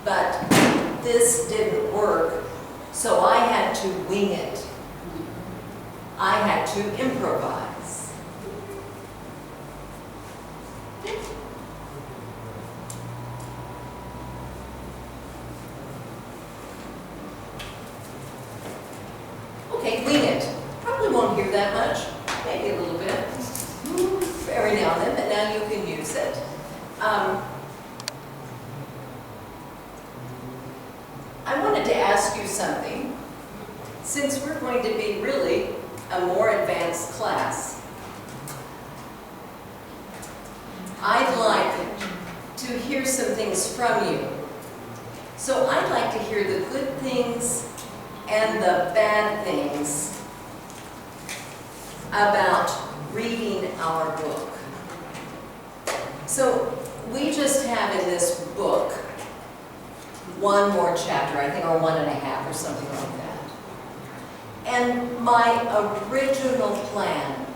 but this didn't work, so I had to wing it. I had to improvise. Okay, wing it. Probably won't hear that much, maybe a little bit, every now and then, but now you can use it. I wanted to ask you something. Since we're going to be really a more advanced class, I'd like to hear some things from you. So I'd like to hear the good things and the bad things about reading our book. So we just have in this book one more chapter, I think, or 1.5 or something like that. And my original plan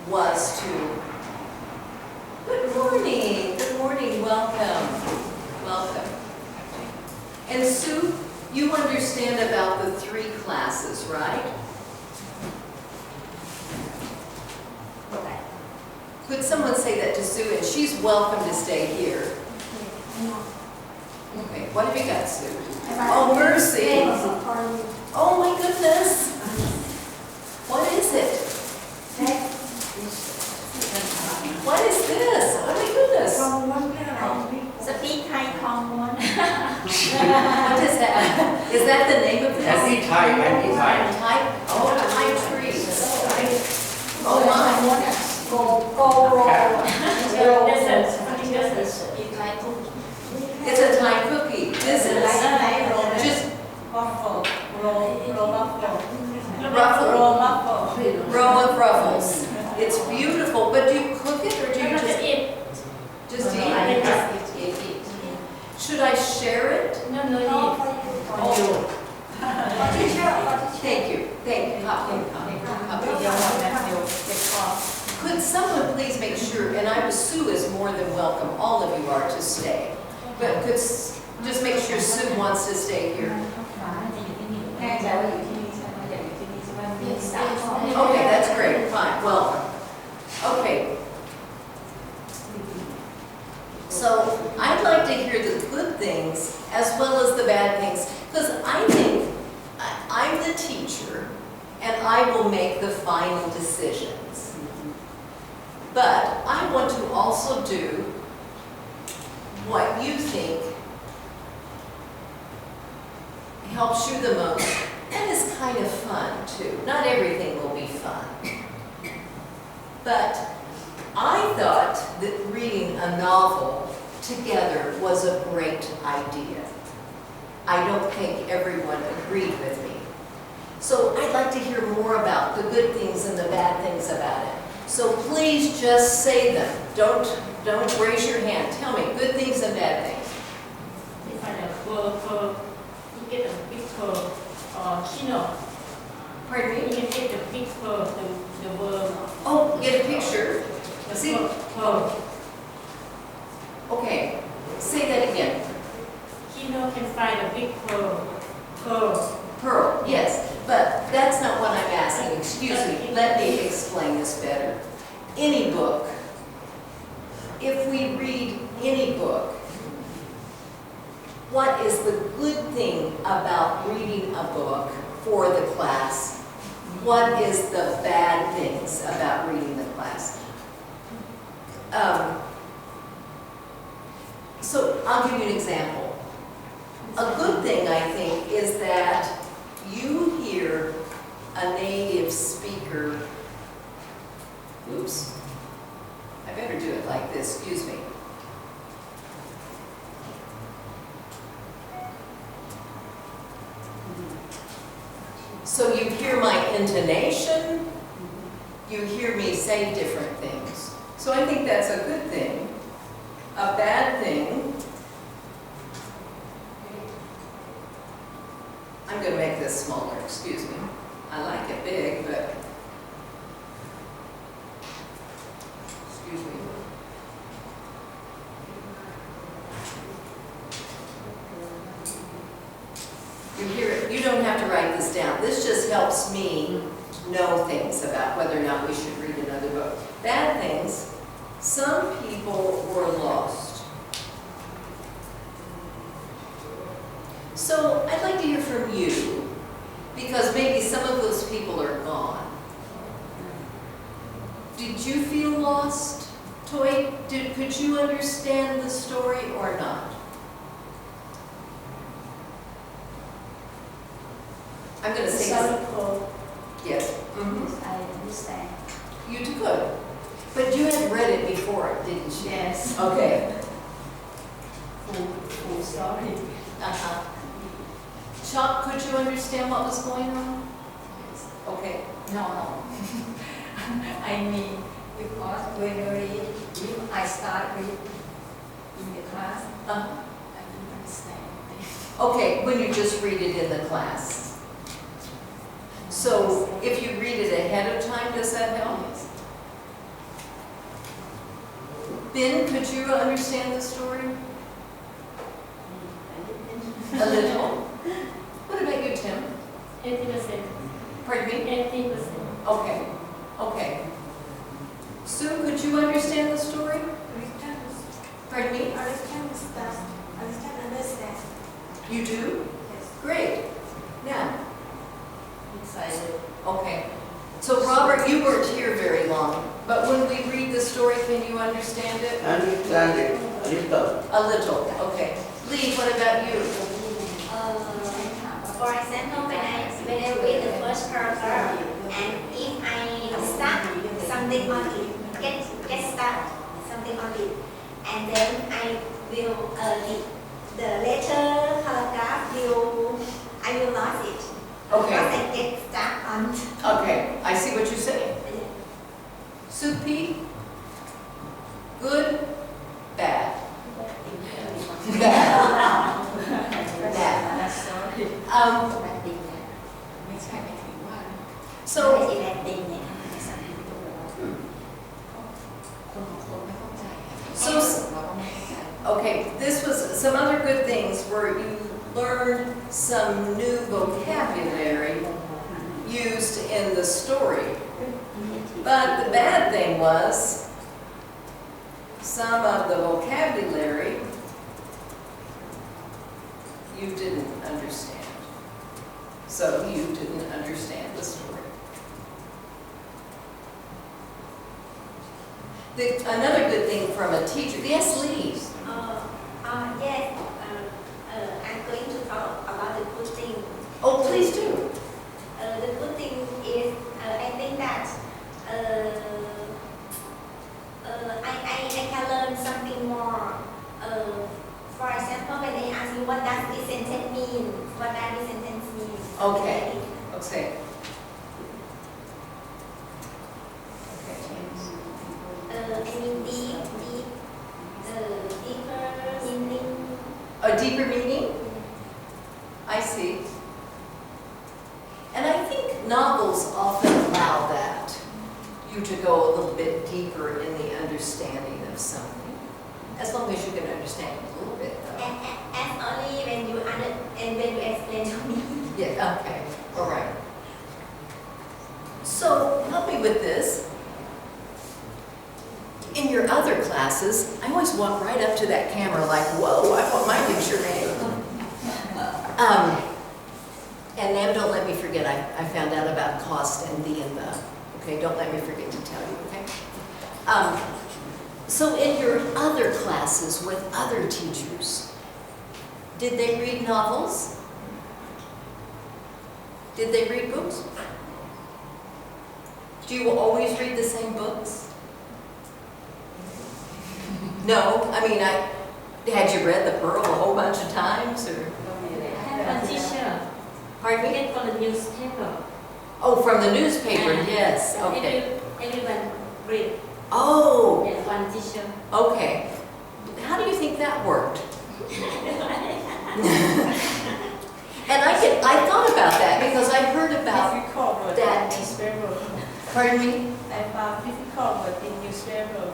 was to, good morning, welcome, welcome. And Sue, you understand about the 3 classes, right? Could someone say that to Sue? And she's welcome to stay here. Okay, what have you got, Sue? Oh, Mercy. Oh my goodness. What is it? What is this? Oh my goodness. Speak Thai Thong Mon. What is that? Is that the name of this? Anti-Thai. Thai? Oh, Thai trees. Oh my. It's a Thai cookie. This is just row of ruffles. It's beautiful, but do you cook it or do you just eat? Just eat? Should I share it? No. Oh. Thank you. Could someone please make sure, and Sue is more than welcome, all of you are to stay, but could just make sure Sue wants to stay here. Okay, that's great, fine, welcome. Okay. So I'd like to hear the good things as well as the bad things, because I think I'm the teacher and I will make the final decisions. But I want to also do what you think helps you the most and is kind of fun too. Not everything will be fun. But I thought that reading a novel together was a great idea. I don't think everyone agreed with me. So I'd like to hear more about the good things and the bad things about it. So please just say them. Don't raise your hand. Tell me good things and bad things. If I have you get a big pearl or kino. Pardon me? You can get the big pearl, the worm. Oh, get a picture. See? Pearl. Okay. Say that again. Kino can find a big pearl. Pearl, yes. But that's not what I'm asking. Excuse me. Let me explain this better. Any book, if we read any book, what is the good thing about reading a book for the class? What is the bad things about reading the class? So I'll give you an example. A good thing, I think, is that you hear a native speaker. Oops. I better do it like this, excuse me. So you hear my intonation, you hear me say different things. So I think that's a good thing. A bad thing, I'm going to make this smaller, excuse me. I like it big, but, excuse me. You hear it, you don't have to write this down. This just helps me know things about whether or not we should read another book. Bad things, some people were lost. So I'd like to hear from you, because maybe some of those people are gone. Did you feel lost, Toy? Could you understand the story or not? I'm going to say this. Historical, Yes. Mhm. I understand. You could. But you had read it before, didn't you? Yes. Okay. Full story. Uh-huh. Chuck, could you understand what was going on? Okay. No. I mean, because when I read, if I start read in the class, Uh, I don't understand. Okay, when you just read it in the class. So if you read it ahead of time, does that help? Yes. Ben, could you understand the story? A little. What about you, Tim? 80%. Pardon me? 80%. Okay. Okay. Sue, could you understand the story? Pardon me? Understand. You do? Yes. Great. Now, Excited. okay. So Robert, you weren't here very long, but when we read the story, can you understand it? Understand it, a little. A little, okay. Lee, what about you? For example, when I read the first paragraph, and if I start something on it, get start something on it, and then I will the later paragraph I will lose it. Okay. Because I get stuck on. Okay, I see what you're saying. Sue P? Good? Bad? Bad. Bad. Sorry. So, okay, this was, some other good things were you learned some new vocabulary used in the story. But the bad thing was, some of the vocabulary you didn't understand. So you didn't understand the story. Another good thing from a teacher, yes, Lee? Yes. I'm going to talk about the good thing. Oh, please do. The good thing is, I think that I can learn something more. For example, when they ask you what does this sentence mean, what does this sentence mean? Okay. Okay. I mean deeper meaning. A deeper meaning? I see. And I think novels often allow that, you to go a little bit deeper in the understanding of something, as long as you can understand it a little bit, though. And only when you and when you explain to me. Yeah, okay, all right. So, help me with this. In your other classes, I always walk right up to that camera like, whoa, I want my picture made. And Nam, don't let me forget, I found out about cost and the and the. Okay, don't let me forget to tell you, okay? So in your other classes with other teachers, did they read novels? Did they read books? Do you always read the same books? No, I mean, had you read The Pearl a whole bunch of times, or? I have one teacher. Pardon me? Get from the newspaper. Oh, from the newspaper, yes, okay. Everyone read. Oh, Yes, one teacher. okay. How do you think that worked? And I thought about that because I heard about, Difficult word that- in newspaper. pardon me? I found difficult word in newspaper.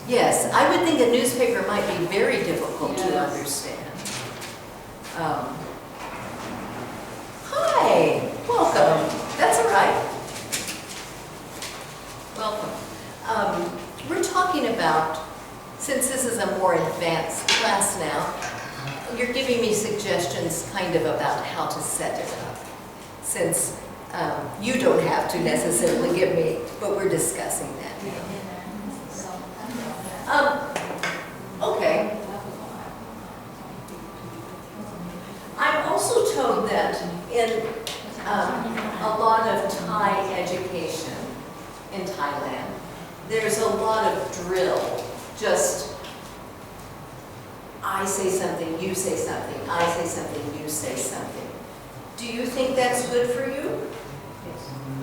Yes, I would think a newspaper might be very difficult to Yes. understand. you're giving me suggestions kind of about how to set it up, since you don't have to necessarily give me, but we're discussing that. Okay. I'm also told that in a lot of Thai education in Thailand, there's a lot of drill, just I say something, you say something, I say something, you say something. Do you think that's good for you?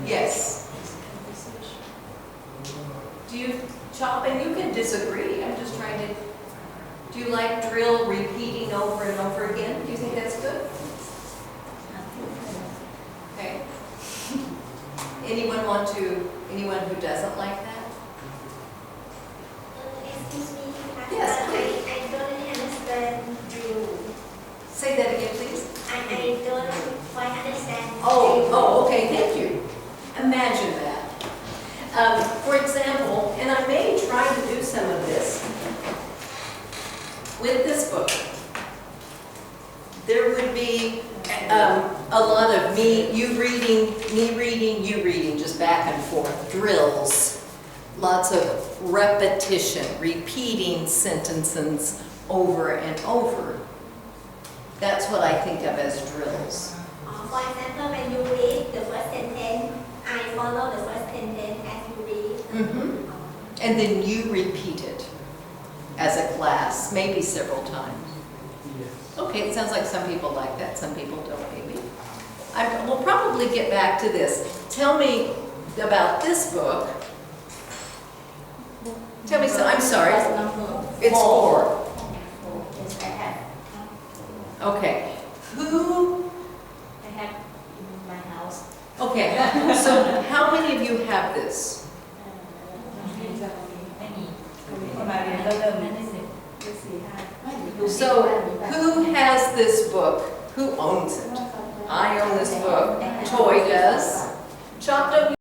Yes. Do you, Chop, and you can disagree, I'm just trying to, do you like drill repeating over and over again? Do you think that's good? Okay. Anyone who doesn't like that? Excuse me, Yes, I don't understand drill. Say that again, please. I don't quite understand. Oh, okay, thank you. Imagine that. For example, and I may try to do some of this with this book. There would be a lot of you reading, you reading, just back and forth, drills, lots of repetition, repeating sentences over and over. That's what I think of as drills. For example, when you read the first sentence, I follow the first sentence as you read. Mm-hmm. And then you repeat it as a class, maybe several times. Okay, it sounds like some people like that, some people don't maybe. We'll probably get back to this. Tell me about this book. Tell me, I'm sorry. It's 4. Yes, I have. Okay. Who? I have in my house. Okay, so how many of you have this? ไม่มีประมาณนี้ก็เริ่ม4-5 So who has this book? Who owns it? I own this book. Toy does. Chop, don't you